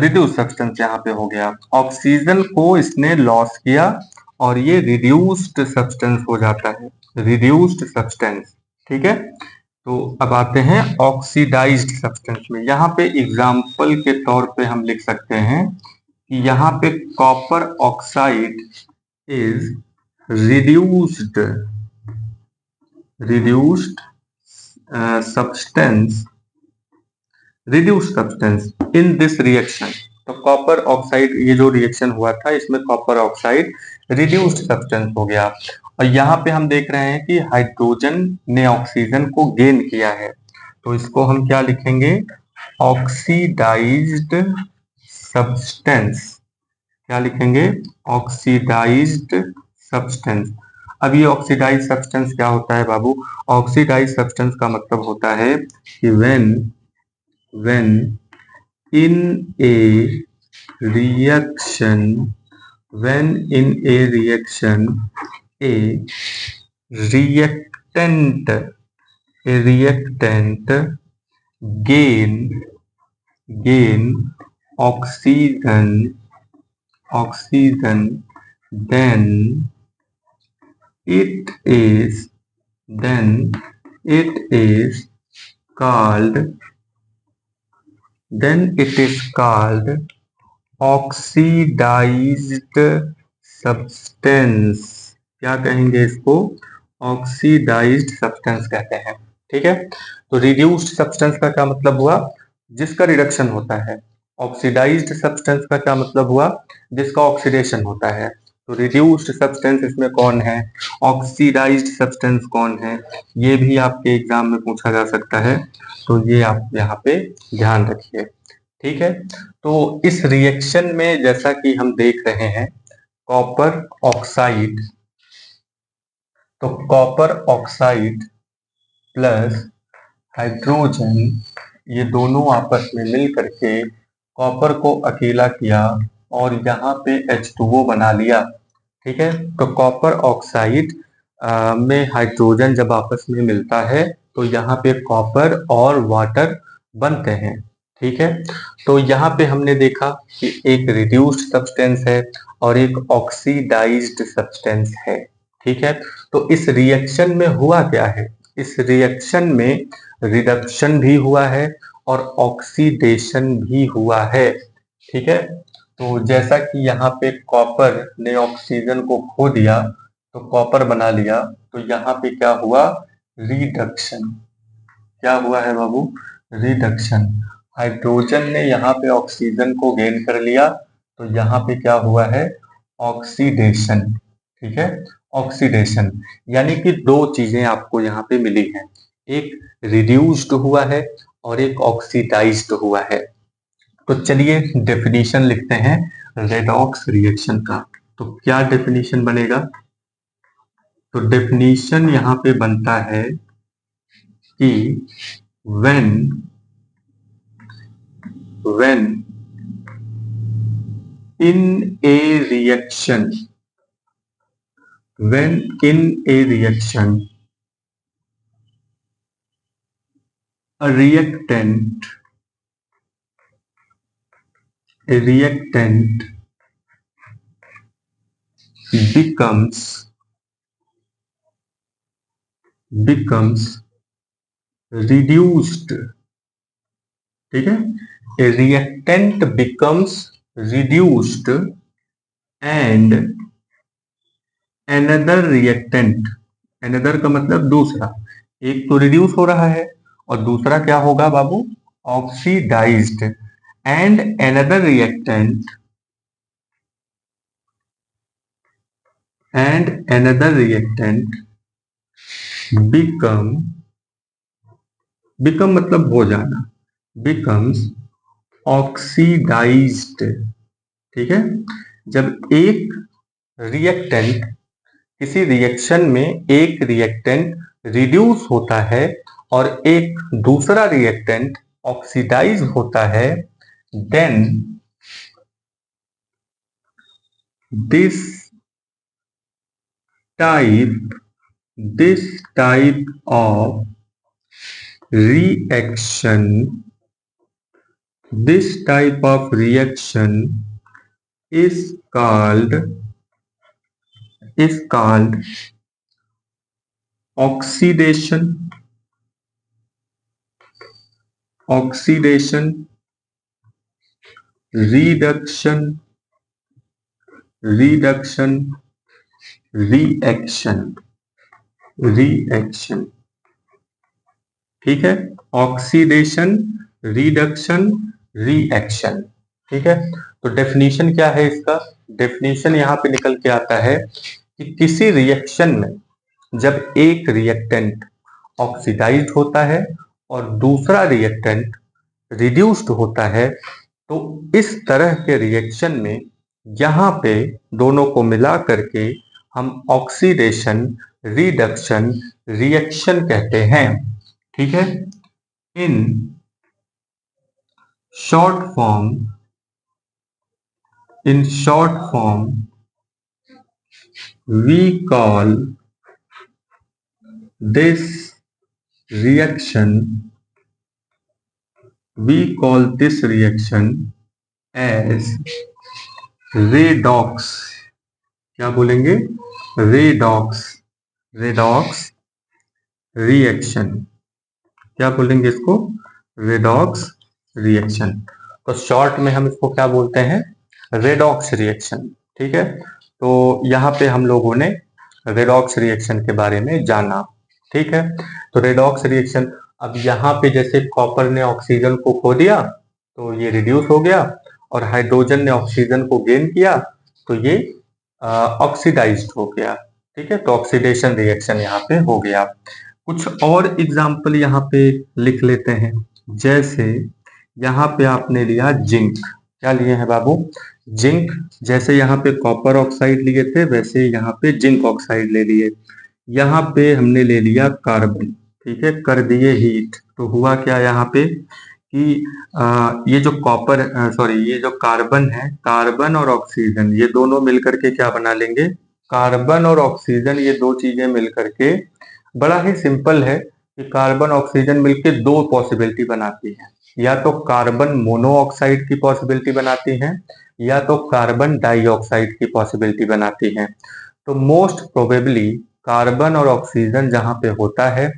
रिड्यूस सब्सटेंस यहाँ पे हो गया, ऑक्सीजन को इसने लॉस किया और ये रिड्यूस्ड सब्सटेंस हो जाता है, रिड्यूस्ड सब्सटेंस। ठीक है, तो अब आते हैं ऑक्सीडाइज्ड सब्सटेंस में। यहाँ पे एग्जाम्पल के तौर पे हम लिख सकते हैं कि यहाँ पे copper oxide is reduced, reduced substance, reduced substance in this reaction। तो कॉपर ऑक्साइड, ये जो रिएक्शन हुआ था इसमें कॉपर ऑक्साइड रिड्यूस्ड सब्सटेंस हो गया। और यहाँ पे हम देख रहे हैं कि हाइड्रोजन ने ऑक्सीजन को गेन किया है, तो इसको हम क्या लिखेंगे, ऑक्सीडाइज्ड सब्सटेंस। क्या लिखेंगे, ऑक्सीडाइज्ड सब्सटेंस। अब ये ऑक्सीडाइज सब्सटेंस क्या होता है बाबू, ऑक्सीडाइज सब्सटेंस का मतलब होता है कि when in A reaction, when in A reaction A reactant, A reactant gain oxygen, oxygen, then it is called, oxidized substance। क्या कहेंगे इसको, ऑक्सीडाइज्ड सब्सटेंस कहते हैं। ठीक है, तो रिड्यूस्ड सब्सटेंस का क्या मतलब हुआ, जिसका रिडक्शन होता है। ऑक्सीडाइज्ड सब्सटेंस का क्या मतलब हुआ, जिसका ऑक्सीडेशन होता है। तो रिड्यूस्ड सब्सटेंस इसमें कौन है, ऑक्सीडाइज्ड सब्सटेंस कौन है, ये भी आपके एग्जाम में पूछा जा सकता है, तो ये आप यहाँ पे ध्यान रखिए। ठीक है, तो इस रिएक्शन में जैसा कि हम देख रहे हैं कॉपर ऑक्साइड, तो कॉपर ऑक्साइड प्लस हाइड्रोजन, ये दोनों आपस में मिल करके कॉपर को अकेला किया और यहाँ पे H2O बना लिया। ठीक है, तो कॉपर ऑक्साइड में हाइड्रोजन जब आपस में मिलता है तो यहाँ पे कॉपर और वाटर बनते हैं। ठीक है, तो यहाँ पे हमने देखा कि एक रिड्यूस्ड सब्सटेंस है और एक ऑक्सीडाइज्ड सब्सटेंस है। ठीक है, तो इस रिएक्शन में हुआ क्या है, इस रिएक्शन में रिडक्शन भी हुआ है और ऑक्सीडेशन भी हुआ है। ठीक है, तो जैसा कि यहाँ पे कॉपर ने ऑक्सीजन को खो दिया तो कॉपर बना लिया, तो यहाँ पे क्या हुआ, रिडक्शन। क्या हुआ है बाबू, रिडक्शन। हाइड्रोजन ने यहाँ पे ऑक्सीजन को गेन कर लिया, तो यहाँ पे क्या हुआ है, ऑक्सीडेशन। ठीक है, ऑक्सीडेशन, यानी कि दो चीजें आपको यहाँ पे मिली हैं, एक रिड्यूस्ड हुआ है और एक ऑक्सीडाइज्ड हुआ है। तो चलिए डेफिनेशन लिखते हैं रेडॉक्स रिएक्शन का। तो क्या डेफिनेशन बनेगा, तो डेफिनेशन यहाँ पे बनता है कि when in a reaction, when in a reaction a reactant becomes reduced, ठीक है, a reactant becomes reduced and another reactant, another का मतलब दूसरा, एक तो रिड्यूस हो रहा है और दूसरा क्या होगा बाबू, oxidized, and another reactant become मतलब हो जाना, becomes ऑक्सीडाइज्ड। ठीक है, जब एक रिएक्टेंट, किसी रिएक्शन में एक रिएक्टेंट रिड्यूस होता है और एक दूसरा रिएक्टेंट ऑक्सीडाइज होता है, then this type of reaction, this type of reaction is called oxidation, reduction reaction। ठीक है, ऑक्सीडेशन, रिडक्शन, रिएक्शन। ठीक है, तो डेफिनेशन क्या है इसका, डेफिनेशन यहाँ पे निकल के आता है कि किसी रिएक्शन में जब एक रिएक्टेंट ऑक्सीडाइज्ड होता है और दूसरा रिएक्टेंट रिड्यूस्ड होता है, तो इस तरह के रिएक्शन में यहाँ पे दोनों को मिला करके हम ऑक्सीडेशन, रिडक्शन, रिएक्शन कहते हैं। ठीक है, in short form we call this reaction as redox. क्या बोलेंगे, रेडॉक्स रिएक्शन। क्या बोलेंगे इसको, रेडॉक्स रिएक्शन। तो शॉर्ट में हम इसको क्या बोलते हैं, रेडॉक्स रिएक्शन। ठीक है, तो यहाँ पे हम लोगों ने रेडॉक्स रिएक्शन के बारे में जाना। ठीक है, तो रेडॉक्स रिएक्शन, अब यहाँ पे जैसे कॉपर ने ऑक्सीजन को खो दिया तो ये रिड्यूस हो गया, और हाइड्रोजन ने ऑक्सीजन को गेन किया तो ये ऑक्सीडाइज्ड हो गया। ठीक है, तो ऑक्सीडेशन रिएक्शन यहाँ पे हो गया। कुछ और एग्जाम्पल यहाँ पे लिख लेते हैं, जैसे यहाँ पे आपने लिया जिंक। क्या लिए हैं बाबू, जिंक। जैसे यहाँ पे कॉपर ऑक्साइड लिए थे, वैसे यहाँ पे जिंक ऑक्साइड ले लिए। यहाँ पे हमने ले लिया कार्बन, ठीक है, कर दिए हीट, तो हुआ क्या यहाँ पे कि ये जो ये जो कार्बन है, कार्बन और ऑक्सीजन ये दोनों मिलकर के क्या बना लेंगे, कार्बन और ऑक्सीजन ये दो चीजें मिलकर के, बड़ा ही सिंपल है कि कार्बन ऑक्सीजन मिलकर दो पॉसिबिलिटी बनाती है, या तो कार्बन मोनोऑक्साइड की पॉसिबिलिटी बनाती है या तो कार्बन डाइऑक्साइड की पॉसिबिलिटी बनाती है। तो मोस्ट प्रोबेबली कार्बन और ऑक्सीजन जहां पे होता है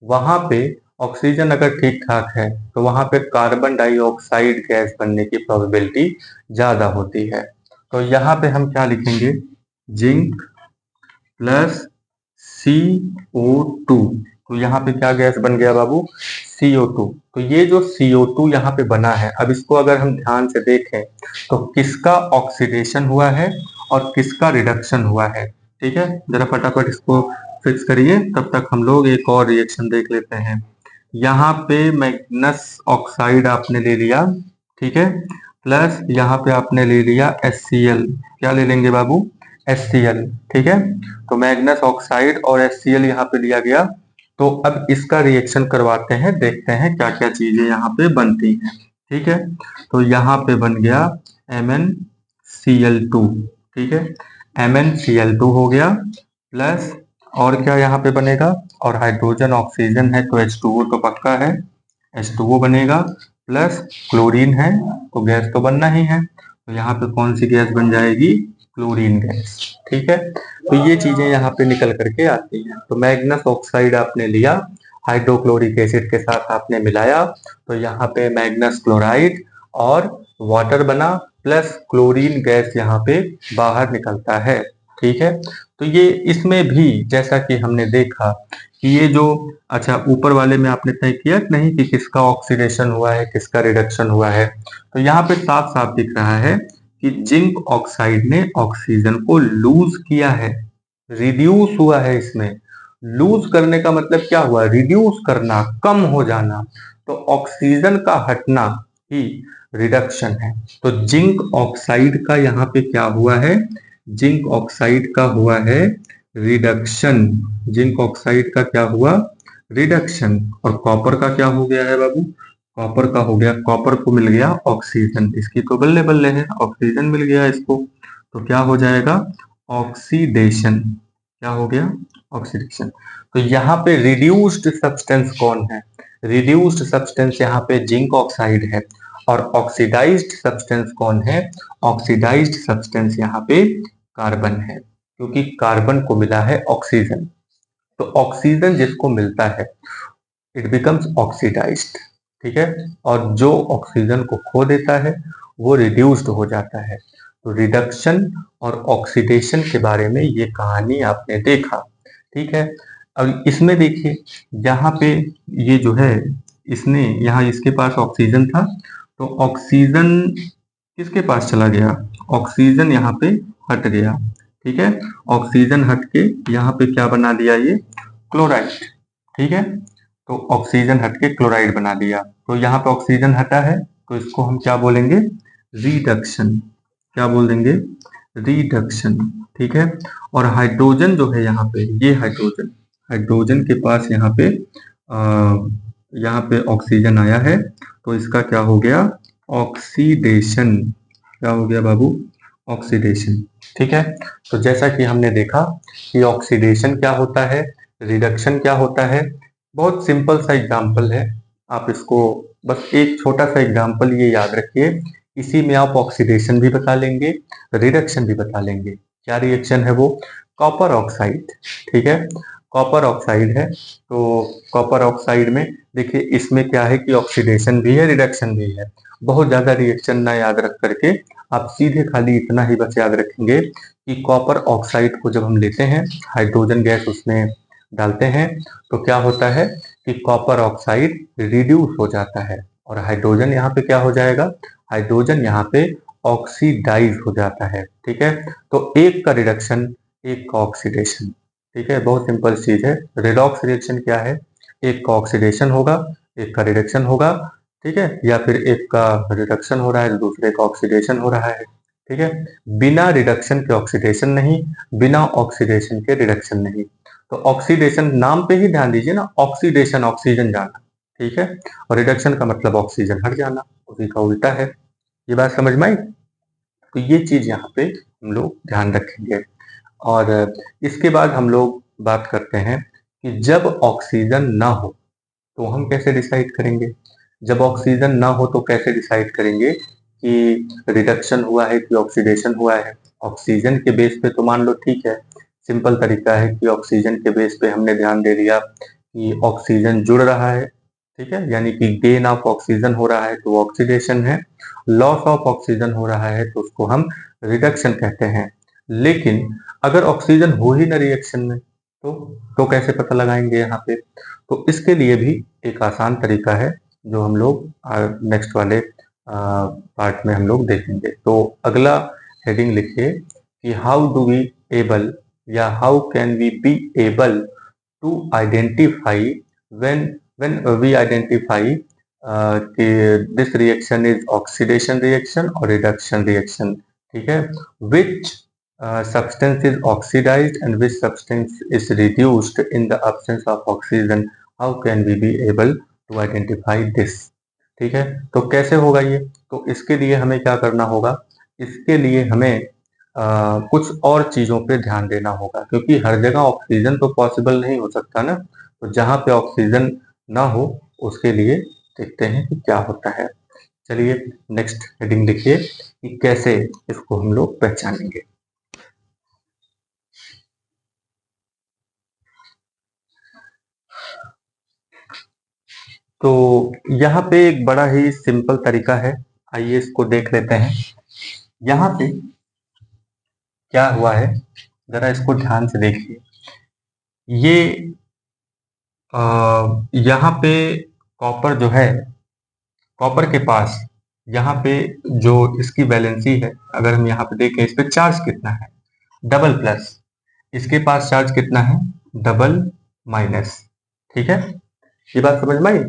वहां पे ऑक्सीजन अगर ठीक ठाक है तो वहां पे कार्बन डाइऑक्साइड गैस बनने की प्रोबेबिलिटी ज्यादा होती है। तो यहाँ पे हम क्या लिखेंगे, जिंक प्लस CO2। तो यहाँ पे क्या गैस बन गया बाबू? CO2। तो ये जो CO2 यहाँ पे बना है, अब इसको अगर हम ध्यान से देखें तो किसका ऑक्सीडेशन हुआ है और किसका रिडक्शन हुआ है। ठीक है, जरा फटाफट इसको फिक्स करिए, तब तक हम लोग एक और रिएक्शन देख लेते हैं। यहाँ पे मैग्नस ऑक्साइड आपने ले लिया, ठीक है, प्लस यहाँ पे आपने ले लिया HCl। क्या ले लेंगे बाबू? HCl। ठीक है, तो मैग्नस ऑक्साइड और HCl यहाँ पे लिया गया। तो अब इसका रिएक्शन करवाते हैं, देखते हैं क्या क्या चीजें यहाँ पे बनती हैं। ठीक है, तो यहाँ पे बन गया MnCl2। ठीक है, MnCl2 हो गया, प्लस और क्या यहाँ पे बनेगा? और हाइड्रोजन ऑक्सीजन है तो H2O तो पक्का है, H2O बनेगा, प्लस क्लोरीन है तो गैस तो बनना ही है। तो यहाँ पे कौन सी गैस बन जाएगी? Chlorine gas. ठीक है, तो ये चीजें यहाँ पे निकल करके आती हैं। तो मैग्नस ऑक्साइड आपने लिया, हाइड्रोक्लोरिक एसिड के साथ आपने मिलाया, तो यहाँ पे मैग्नस क्लोराइड और वाटर बना, प्लस क्लोरीन गैस यहाँ पे बाहर निकलता है। ठीक है, तो ये इसमें भी जैसा कि हमने देखा कि ये जो, अच्छा ऊपर वाले में आपने तय किया कि नहीं कि किसका ऑक्सीडेशन हुआ है किसका रिडक्शन हुआ है। तो यहाँ पे साफ साफ दिख रहा है कि जिंक ऑक्साइड ने ऑक्सीजन को लूज किया है, रिड्यूस हुआ है इसमें। लूज करने का मतलब क्या हुआ? रिड्यूस करना, कम हो जाना। तो ऑक्सीजन का हटना ही रिडक्शन है। तो जिंक ऑक्साइड का यहाँ पे क्या हुआ है? जिंक ऑक्साइड का हुआ है रिडक्शन। जिंक ऑक्साइड का क्या हुआ? रिडक्शन। और कॉपर का क्या हो गया है बाबू? कॉपर का हो गया, कॉपर को मिल गया ऑक्सीजन, इसकी तो बल्ले बल्ले है, ऑक्सीजन मिल गया इसको। तो क्या हो जाएगा? ऑक्सीडेशन। क्या हो गया? ऑक्सीडेशन। तो यहाँ पे रिड्यूस्ड सब्सटेंस कौन है? रिड्यूस्ड सब्सटेंस यहाँ पे जिंक ऑक्साइड है। और ऑक्सीडाइज्ड सब्सटेंस कौन है? ऑक्सीडाइज्ड सब्सटेंस यहाँ पे कार्बन है, क्योंकि कार्बन को मिला है ऑक्सीजन। तो ऑक्सीजन जिसको मिलता है इट बिकम्स ऑक्सीडाइज्ड। ठीक है, और जो ऑक्सीजन को खो देता है वो रिड्यूस्ड हो जाता है। तो रिडक्शन और ऑक्सीडेशन के बारे में ये कहानी आपने देखा। ठीक है, अब इसमें देखिए यहाँ पे ये जो है, इसने यहाँ इसके पास ऑक्सीजन था, तो ऑक्सीजन किसके पास चला गया? ऑक्सीजन यहाँ पे हट गया। ठीक है, ऑक्सीजन हट के यहाँ पे क्या बना दिया? ये क्लोराइड। ठीक है, तो ऑक्सीजन हट के क्लोराइड बना दिया। तो यहाँ पे ऑक्सीजन हटा है तो इसको हम क्या बोलेंगे? रिडक्शन। क्या बोल देंगे? रिडक्शन। ठीक है, और हाइड्रोजन जो है यहाँ पे, ये हाइड्रोजन, हाइड्रोजन के पास यहाँ पे ऑक्सीजन आया है, तो इसका क्या हो गया? ऑक्सीडेशन। क्या हो गया बाबू? ऑक्सीडेशन। ठीक है, तो जैसा कि हमने देखा कि ऑक्सीडेशन क्या होता है, रिडक्शन क्या होता है, बहुत सिंपल सा एग्जाम्पल है। आप इसको बस एक छोटा सा एग्जाम्पल ये याद रखिए, इसी में आप ऑक्सीडेशन भी बता लेंगे, रिडक्शन भी बता लेंगे। क्या रिएक्शन है वो? Copper oxide. ठीक है, कॉपर ऑक्साइड है, तो कॉपर ऑक्साइड में देखिए इसमें क्या है कि ऑक्सीडेशन भी है रिडक्शन भी है। बहुत ज्यादा रिएक्शन ना याद रख करके आप सीधे खाली इतना ही बस याद रखेंगे कि कॉपर ऑक्साइड को जब हम लेते हैं, हाइड्रोजन गैस उसमें डालते हैं, तो क्या होता है कि कॉपर ऑक्साइड रिड्यूस हो जाता है और हाइड्रोजन यहाँ पे क्या हो जाएगा? हाइड्रोजन यहाँ पे ऑक्सीडाइज हो जाता है। ठीक है, तो एक का रिडक्शन एक का ऑक्सीडेशन। ठीक है, बहुत सिंपल चीज है। रेडॉक्स रिएक्शन क्या है? एक का ऑक्सीडेशन होगा, एक का रिडक्शन होगा। ठीक है, या फिर एक का रिडक्शन हो रहा है तो दूसरे का ऑक्सीडेशन हो रहा है। ठीक है, बिना रिडक्शन के ऑक्सीडेशन नहीं, बिना ऑक्सीडेशन के रिडक्शन नहीं। तो ऑक्सीडेशन नाम पे ही ध्यान दीजिए ना, ऑक्सीडेशन ऑक्सीजन जाना, ठीक है, और रिडक्शन का मतलब ऑक्सीजन हट जाना, उसी का उल्टा है। ये बात समझ में आई? तो ये चीज यहाँ पे हम लोग ध्यान रखेंगे। और इसके बाद हम लोग बात करते हैं कि जब ऑक्सीजन ना हो तो हम कैसे डिसाइड करेंगे? जब ऑक्सीजन ना हो तो कैसे डिसाइड करेंगे कि रिडक्शन हुआ है कि ऑक्सीडेशन हुआ है? ऑक्सीजन के बेस पे तो मान लो ठीक है, सिंपल तरीका है कि ऑक्सीजन के बेस पे हमने ध्यान दे दिया कि ऑक्सीजन जुड़ रहा है, ठीक है, यानी कि गेन ऑफ ऑक्सीजन हो रहा है तो ऑक्सीडेशन है, लॉस ऑफ ऑक्सीजन हो रहा है तो उसको हम रिडक्शन कहते हैं। लेकिन अगर ऑक्सीजन हो ही ना रिएक्शन में तो कैसे पता लगाएंगे यहाँ पे? तो इसके लिए भी एक आसान तरीका है जो हम लोग नेक्स्ट वाले पार्ट में हम लोग देखेंगे। तो अगला हेडिंग लिखिए कि हाउ डू वी एबल या how can we be able to identify when we identify this reaction is oxidation reaction और रिडक्शन रिएक्शन, ठीक है? विच substance is oxidized and which substance is reduced in the absence of oxygen, how can we be able to identify this? ठीक है, तो कैसे होगा ये? तो इसके लिए हमें क्या करना होगा? इसके लिए हमें कुछ और चीजों पे ध्यान देना होगा, क्योंकि हर जगह ऑक्सीजन तो पॉसिबल नहीं हो सकता ना। तो जहां पे ऑक्सीजन ना हो उसके लिए देखते हैं कि क्या होता है। चलिए नेक्स्ट हेडिंग लिखिए कि कैसे इसको हम लोग पहचानेंगे। तो यहाँ पे एक बड़ा ही सिंपल तरीका है, आइए इसको देख लेते हैं। यहाँ पे क्या हुआ है, जरा इसको ध्यान से देखिए। ये यहाँ पे कॉपर जो है, कॉपर के पास यहाँ पे जो इसकी वैलेंसी है, अगर हम यहाँ पे देखें इस पे चार्ज कितना है, डबल प्लस। इसके पास चार्ज कितना है, डबल माइनस। ठीक है, ये बात समझ में आई।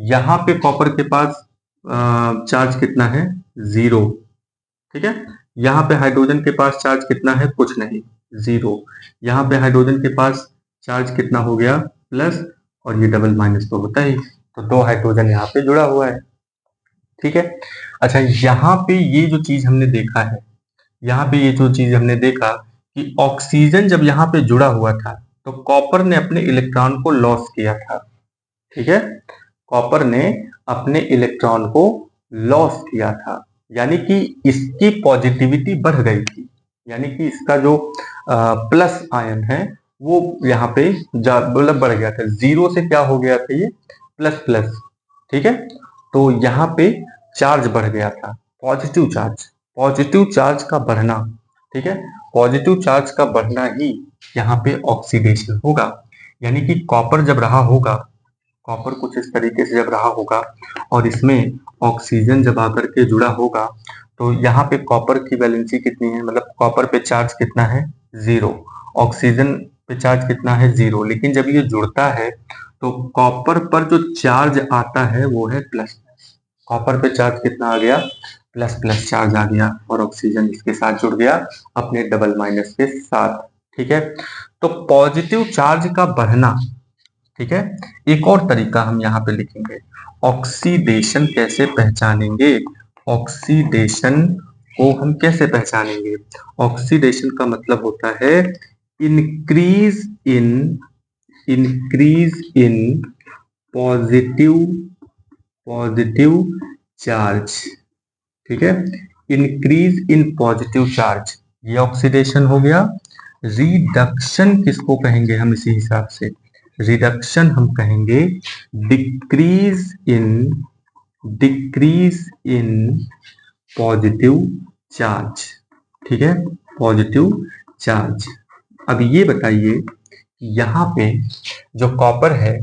यहाँ पे कॉपर के पास चार्ज कितना है, 0। ठीक है, यहाँ पे हाइड्रोजन के पास चार्ज कितना है, कुछ नहीं, 0। यहाँ पे हाइड्रोजन के पास चार्ज कितना हो गया, प्लस, और ये डबल माइनस तो होता ही, तो 2 हाइड्रोजन यहाँ पे जुड़ा हुआ है। ठीक है, अच्छा यहाँ पे ये जो चीज हमने देखा है, यहाँ पे ये जो चीज हमने देखा कि ऑक्सीजन जब यहाँ पे जुड़ा हुआ था तो कॉपर ने अपने इलेक्ट्रॉन को लॉस किया था। ठीक है, कॉपर ने अपने इलेक्ट्रॉन को लॉस किया था, यानी कि इसकी पॉजिटिविटी बढ़ गई थी, यानी कि इसका जो प्लस आयन है वो यहाँ पे मतलब बढ़ गया था, 0 से क्या हो गया था, ये प्लस प्लस। ठीक है, तो यहाँ पे चार्ज बढ़ गया था, पॉजिटिव चार्ज, पॉजिटिव चार्ज का बढ़ना। ठीक है, पॉजिटिव चार्ज का बढ़ना ही यहाँ पे ऑक्सीडेशन होगा, यानी कि कॉपर जब रहा होगा, कॉपर कुछ इस तरीके से जब रहा होगा और इसमें ऑक्सीजन जब आकर के जुड़ा होगा, तो यहाँ पे कॉपर की वैलेंसी कितनी है, मतलब कॉपर पे चार्ज कितना है, 0। ऑक्सीजन पे चार्ज कितना है, 0। लेकिन जब ये जुड़ता है तो कॉपर पर जो चार्ज आता है वो है प्लस। कॉपर पे चार्ज कितना आ गया, प्लस प्लस चार्ज आ गया, और ऑक्सीजन इसके साथ जुड़ गया अपने डबल माइनस के साथ। ठीक है, तो पॉजिटिव चार्ज का बढ़ना। ठीक है, एक और तरीका हम यहाँ पे लिखेंगे, ऑक्सीडेशन कैसे पहचानेंगे, ऑक्सीडेशन को हम कैसे पहचानेंगे। ऑक्सीडेशन का मतलब होता है इंक्रीज इन पॉजिटिव चार्ज। ठीक है, इंक्रीज इन पॉजिटिव चार्ज, ये ऑक्सीडेशन हो गया। रिडक्शन किसको कहेंगे हम इसी हिसाब से, रिडक्शन हम कहेंगे डिक्रीज इन पॉजिटिव चार्ज। ठीक है, पॉजिटिव चार्ज। अब ये बताइए यहाँ पे जो कॉपर है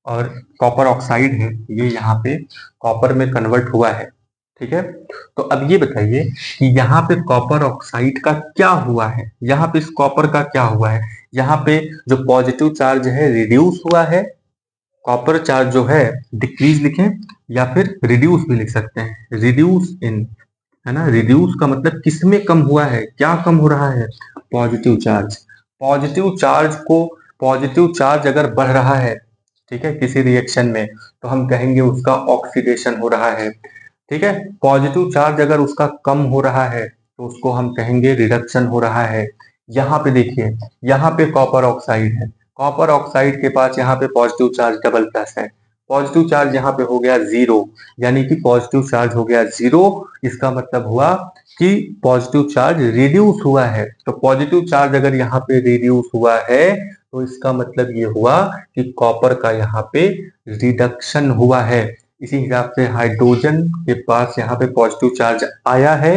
और कॉपर ऑक्साइड है, ये यहाँ पे कॉपर में कन्वर्ट हुआ है। ठीक है, तो अब ये बताइए कि यहाँ पे कॉपर ऑक्साइड का क्या हुआ है, यहाँ पे इस कॉपर का क्या हुआ है, यहाँ पे जो पॉजिटिव चार्ज है रिड्यूस हुआ है, कॉपर चार्ज जो है डिक्रीज लिखें या फिर रिड्यूस भी लिख सकते हैं, रिड्यूस इन, है ना। रिड्यूस का मतलब किसमें कम हुआ है, क्या कम हो रहा है, पॉजिटिव चार्ज। पॉजिटिव चार्ज को, पॉजिटिव चार्ज अगर बढ़ रहा है, ठीक है, किसी रिएक्शन में, तो हम कहेंगे उसका ऑक्सीडेशन हो रहा है। ठीक है, पॉजिटिव चार्ज अगर उसका कम हो रहा है तो उसको हम कहेंगे रिडक्शन हो रहा है। यहाँ पे देखिए, यहाँ पे कॉपर ऑक्साइड है, कॉपर ऑक्साइड के पास यहाँ पे पॉजिटिव चार्ज डबल प्लस है, पॉजिटिव चार्ज यहाँ पे हो गया 0, यानी कि पॉजिटिव चार्ज हो गया 0। इसका मतलब हुआ कि पॉजिटिव चार्ज रिड्यूस हुआ है। तो पॉजिटिव चार्ज अगर यहाँ पे रिड्यूस हुआ है तो इसका मतलब ये हुआ कि कॉपर का यहाँ पे रिडक्शन हुआ है। इसी हिसाब से हाइड्रोजन के पास यहाँ पे पॉजिटिव चार्ज आया है,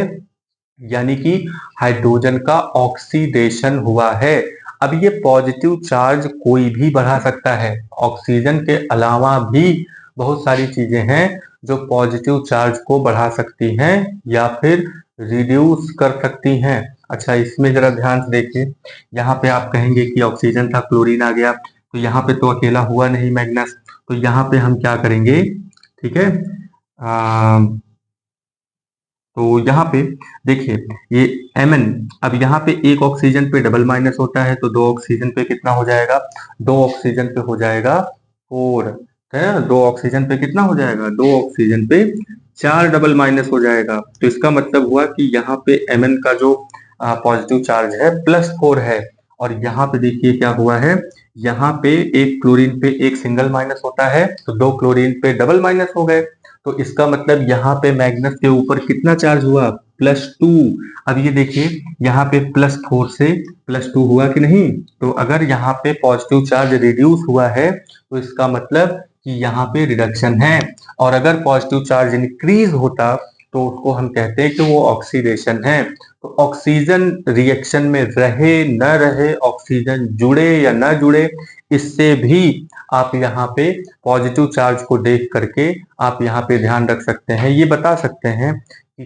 यानी कि हाइड्रोजन का ऑक्सीडेशन हुआ है। अब ये पॉजिटिव चार्ज कोई भी बढ़ा सकता है, ऑक्सीजन के अलावा भी बहुत सारी चीजें हैं जो पॉजिटिव चार्ज को बढ़ा सकती हैं या फिर रिड्यूस कर सकती हैं। अच्छा, इसमें जरा ध्यान से देखिए, यहाँ पे आप कहेंगे कि ऑक्सीजन था, क्लोरीन आ गया, तो यहाँ पे तो अकेला हुआ नहीं मैग्नस, तो यहाँ पे हम क्या करेंगे, ठीक है, तो यहाँ पे देखिए ये Mn, अब यहाँ पे एक ऑक्सीजन पे डबल माइनस होता है तो दो ऑक्सीजन पे कितना हो जाएगा, दो ऑक्सीजन पे हो जाएगा 4, है ना, दो ऑक्सीजन पे कितना हो जाएगा, दो ऑक्सीजन पे 4 डबल माइनस हो जाएगा। तो इसका मतलब हुआ कि यहाँ पे Mn का जो पॉजिटिव चार्ज है +4 है, और यहाँ पे देखिए क्या हुआ है, यहाँ पे एक क्लोरीन पे एक सिंगल माइनस होता है तो दो क्लोरीन पे डबल माइनस हो गए। तो इसका मतलब यहाँ पे मैग्नस के ऊपर कितना चार्ज हुआ, +2। अब ये देखिए यहाँ पे +4 से +2 हुआ कि नहीं, तो अगर यहाँ पे पॉजिटिव चार्ज रिड्यूस हुआ है तो इसका मतलब कि यहाँ पे रिडक्शन है, और अगर पॉजिटिव चार्ज इंक्रीज होता तो उसको हम कहते हैं कि वो ऑक्सीडेशन है। तो ऑक्सीजन रिएक्शन में रहे न रहे, ऑक्सीजन जुड़े या न जुड़े, इससे भी आप यहाँ पे पॉजिटिव चार्ज को देख करके आप यहाँ पे ध्यान रख सकते हैं, ये बता सकते हैं कि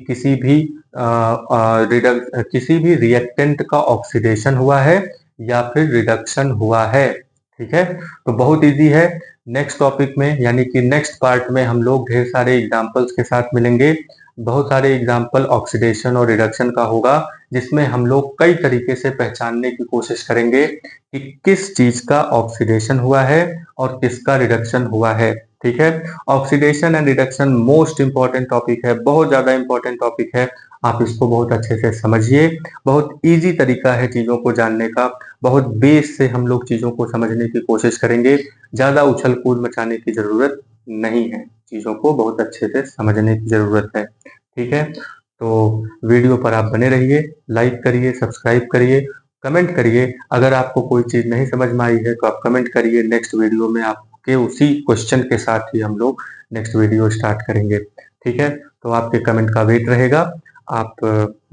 किसी भी रिएक्टेंट का ऑक्सीडेशन हुआ है या फिर रिडक्शन हुआ है। ठीक है, तो बहुत इजी है। नेक्स्ट टॉपिक में यानी कि नेक्स्ट पार्ट में हम लोग ढेर सारे एग्जाम्पल्स के साथ मिलेंगे। बहुत सारे एग्जाम्पल ऑक्सीडेशन और रिडक्शन का होगा, जिसमें हम लोग कई तरीके से पहचानने की कोशिश करेंगे कि किस चीज का ऑक्सीडेशन हुआ है और किसका रिडक्शन हुआ है। ठीक है, oxidation and reduction most important topic है, बहुत ज्यादा इंपॉर्टेंट टॉपिक है। आप इसको बहुत अच्छे से समझिए, बहुत इजी तरीका है चीजों को जानने का, बहुत बेस से हम लोग चीजों को समझने की कोशिश करेंगे, ज्यादा उछल कूद मचाने की जरूरत नहीं है, चीजों को बहुत अच्छे से समझने की जरूरत है। ठीक है, तो वीडियो पर आप बने रहिए, लाइक करिए, सब्सक्राइब करिए, कमेंट करिए। अगर आपको कोई चीज नहीं समझ में आई है तो आप कमेंट करिए, नेक्स्ट वीडियो में आपके उसी क्वेश्चन के साथ ही हम लोग नेक्स्ट वीडियो स्टार्ट करेंगे। ठीक है, तो आपके कमेंट का वेट रहेगा। आप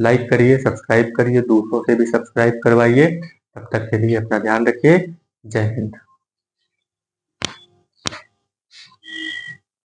लाइक करिए, सब्सक्राइब करिए, दूसरों से भी सब्सक्राइब करवाइए। तब तक के लिए अपना ध्यान रखिए। जय हिंद।